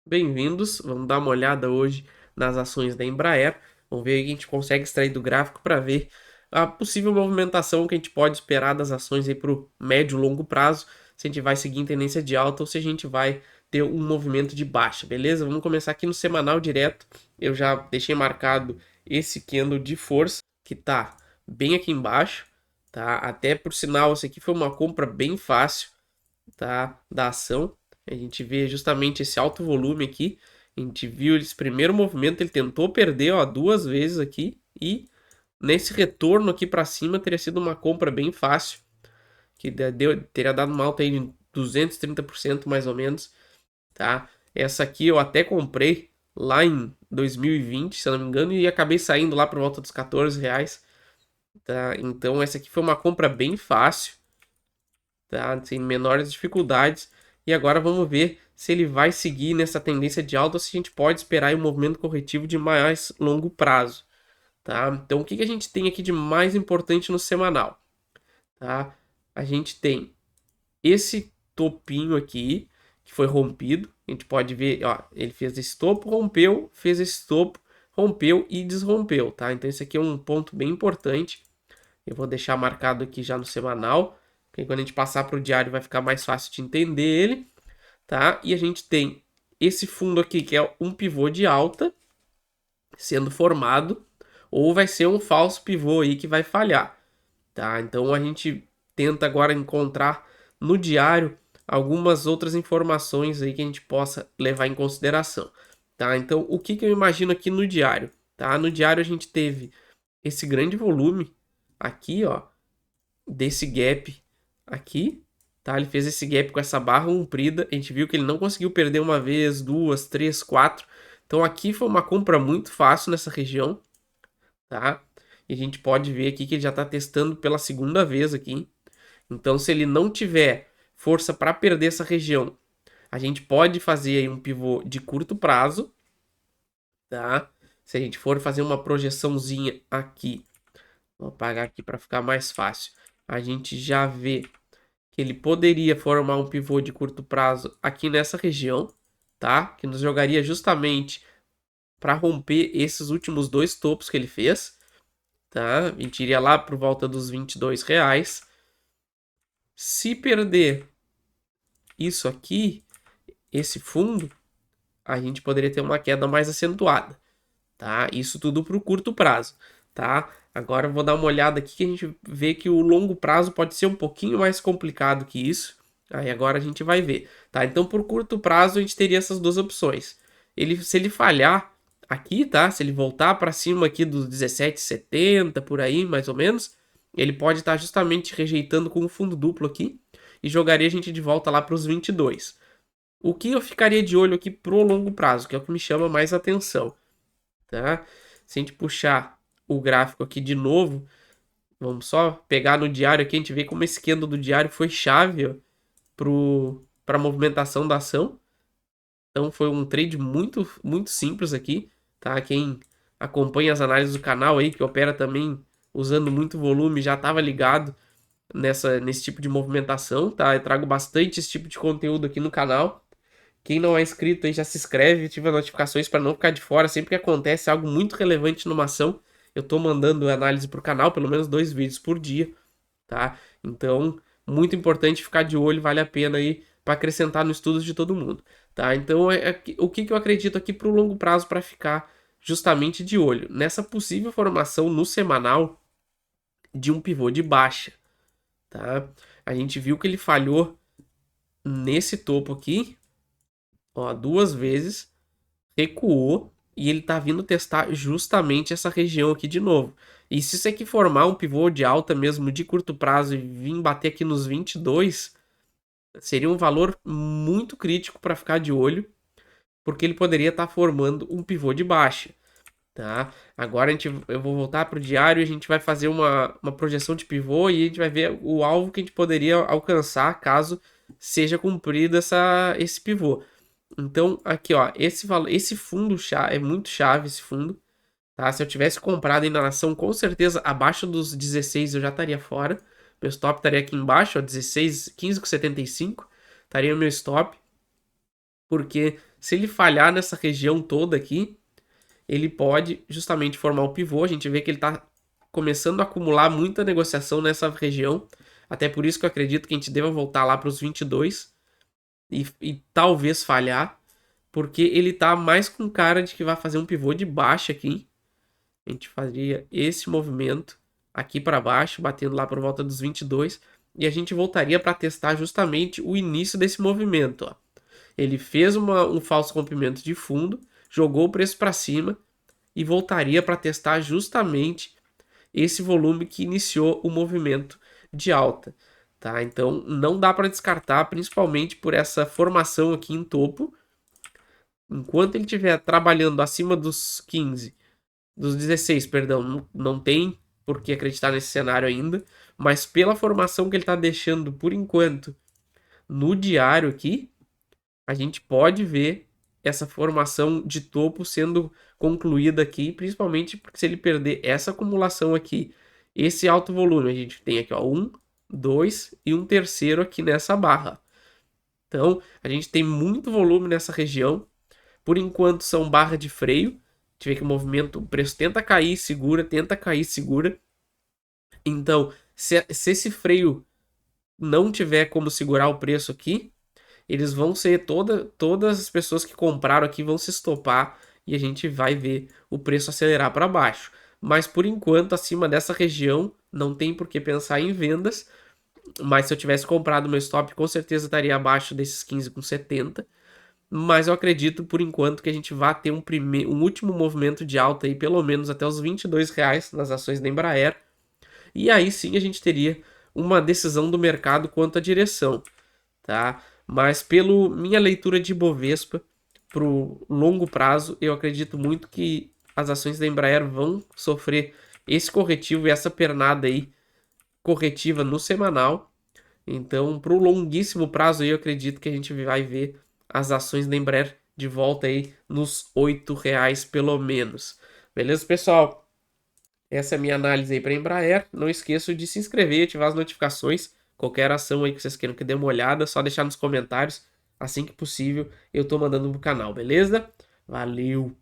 Bem-vindos, vamos dar uma olhada hoje nas ações da Embraer. Vamos ver o que a gente consegue extrair do gráfico para ver a possível movimentação que a gente pode esperar das ações para o médio e longo prazo, se a gente vai seguir em tendência de alta ou se a gente vai ter um movimento de baixa, beleza? Vamos começar aqui no semanal direto. Eu já deixei marcado esse candle de força, que está bem aqui embaixo, tá? Até por sinal, esse aqui foi uma compra bem fácil, tá? Da ação. A gente vê justamente esse alto volume aqui. A gente viu esse primeiro movimento, ele tentou perder, ó, duas vezes aqui e nesse retorno aqui para cima teria sido uma compra bem fácil, que teria dado uma alta aí de 230% mais ou menos, tá? Essa aqui eu até comprei lá em 2020, se eu não me engano, e acabei saindo lá por volta dos R$ 14, tá? Então essa aqui foi uma compra bem fácil, tá? Sem menores dificuldades. E agora vamos ver se ele vai seguir nessa tendência de alta ou se a gente pode esperar um movimento corretivo de mais longo prazo, tá? Então o que a gente tem aqui de mais importante no semanal, tá? A gente tem esse topinho aqui que foi rompido. A gente pode ver, ó, ele fez esse topo, rompeu, fez esse topo, rompeu e desrompeu, tá? Então esse aqui é um ponto bem importante. Eu vou deixar marcado aqui já no semanal, porque quando a gente passar para o diário vai ficar mais fácil de entender ele, tá? E a gente tem esse fundo aqui que é um pivô de alta sendo formado, ou vai ser um falso pivô aí que vai falhar, tá? Então a gente tenta agora encontrar no diário algumas outras informações aí que a gente possa levar em consideração, tá? Então o que eu imagino aqui no diário, tá? No diário a gente teve esse grande volume aqui, ó, desse gap aqui, tá? Ele fez esse gap com essa barra comprida. A gente viu que ele não conseguiu perder uma vez, duas, três, quatro. Então aqui foi uma compra muito fácil nessa região, tá? E a gente pode ver aqui que ele já está testando pela segunda vez aqui. Então se ele não tiver força para perder essa região, a gente pode fazer aí um pivô de curto prazo, tá? Se a gente for fazer uma projeçãozinha aqui, vou apagar aqui para ficar mais fácil. A gente já vê que ele poderia formar um pivô de curto prazo aqui nessa região, tá? Que nos jogaria justamente para romper esses últimos dois topos que ele fez, tá? A gente iria lá por volta dos R$ 22. Se perder isso aqui, esse fundo, a gente poderia ter uma queda mais acentuada, tá? Isso tudo para o curto prazo, tá? Agora eu vou dar uma olhada aqui que a gente vê que o longo prazo pode ser um pouquinho mais complicado que isso. Aí agora a gente vai ver, tá? Então por curto prazo a gente teria essas duas opções. Se ele falhar aqui, tá? Se ele voltar para cima aqui dos 17,70 por aí, mais ou menos, ele pode estar justamente rejeitando com um fundo duplo aqui e jogaria a gente de volta lá para os 22. O que eu ficaria de olho aqui pro longo prazo, que é o que me chama mais atenção, tá? Se a gente puxar o gráfico aqui de novo, vamos só pegar no diário aqui, a gente vê como esse candle do diário foi chave para a movimentação da ação. Então foi um trade muito, muito simples aqui, tá? Quem acompanha as análises do canal aí, que opera também usando muito volume, já estava ligado nesse tipo de movimentação, tá? Eu trago bastante esse tipo de conteúdo aqui no canal. Quem não é inscrito aí já se inscreve, ativa as notificações para não ficar de fora. Sempre que acontece algo muito relevante numa ação, eu tô mandando análise pro canal, pelo menos 2 vídeos por dia, tá? Então, muito importante ficar de olho, vale a pena aí para acrescentar no estudo de todo mundo, tá? Então, o que eu acredito aqui pro longo prazo para ficar justamente de olho nessa possível formação no semanal de um pivô de baixa, tá? A gente viu que ele falhou nesse topo aqui, ó, duas vezes, recuou e ele tá vindo testar justamente essa região aqui de novo. E se isso aqui formar um pivô de alta mesmo de curto prazo e vir bater aqui nos 22, seria um valor muito crítico para ficar de olho, porque ele poderia estar formando um pivô de baixa, tá? Agora eu vou voltar para o diário e a gente vai fazer uma projeção de pivô e a gente vai ver o alvo que a gente poderia alcançar caso seja cumprido esse pivô. Então, aqui, ó, esse fundo é muito chave, esse fundo, tá? Se eu tivesse comprado ainda na ação, com certeza, abaixo dos 16 eu já estaria fora. Meu stop estaria aqui embaixo, ó, 16, 15,75, estaria o meu stop, porque Se ele falhar nessa região toda aqui, ele pode justamente formar o pivô. A gente vê que ele está começando a acumular muita negociação nessa região. Até por isso que eu acredito que a gente deva voltar lá para os 22 e talvez falhar, porque ele tá mais com cara de que vai fazer um pivô de baixo aqui. A gente faria esse movimento aqui para baixo, batendo lá por volta dos 22, e a gente voltaria para testar justamente o início desse movimento. Ó. Ele fez um falso comprimento de fundo, jogou o preço para cima e voltaria para testar justamente esse volume que iniciou o movimento de alta. Tá? Então não dá para descartar, principalmente por essa formação aqui em topo. Enquanto ele estiver trabalhando acima dos 15, dos 16, perdão, não tem por que acreditar nesse cenário ainda, mas pela formação que ele está deixando por enquanto no diário aqui, a gente pode ver essa formação de topo sendo concluída aqui, principalmente porque se ele perder essa acumulação aqui, esse alto volume, a gente tem aqui ó, 1, 2 e um terceiro aqui nessa barra. Então, a gente tem muito volume nessa região. Por enquanto são barra de freio. A gente vê que o movimento, o preço tenta cair, segura, tenta cair, segura. Então, se esse freio não tiver como segurar o preço aqui, eles vão ser todas as pessoas que compraram aqui vão se estopar e a gente vai ver o preço acelerar para baixo. Mas por enquanto, acima dessa região, não tem por que pensar em vendas. Mas se eu tivesse comprado meu stop, com certeza estaria abaixo desses 15,70. Mas eu acredito por enquanto que a gente vai ter um último movimento de alta aí, pelo menos até os R$ 22 nas ações da Embraer. E aí sim a gente teria uma decisão do mercado quanto à direção, tá? Mas pelo minha leitura de Bovespa, para o longo prazo, eu acredito muito que as ações da Embraer vão sofrer esse corretivo e essa pernada aí corretiva no semanal. Então, para o longuíssimo prazo aí, eu acredito que a gente vai ver as ações da Embraer de volta aí nos R$ 8 pelo menos. Beleza, pessoal? Essa é a minha análise aí para a Embraer. Não esqueçam de se inscrever e ativar as notificações. Qualquer ação aí que vocês queiram que dê uma olhada, só deixar nos comentários. Assim que possível, eu tô mandando no canal, beleza? Valeu!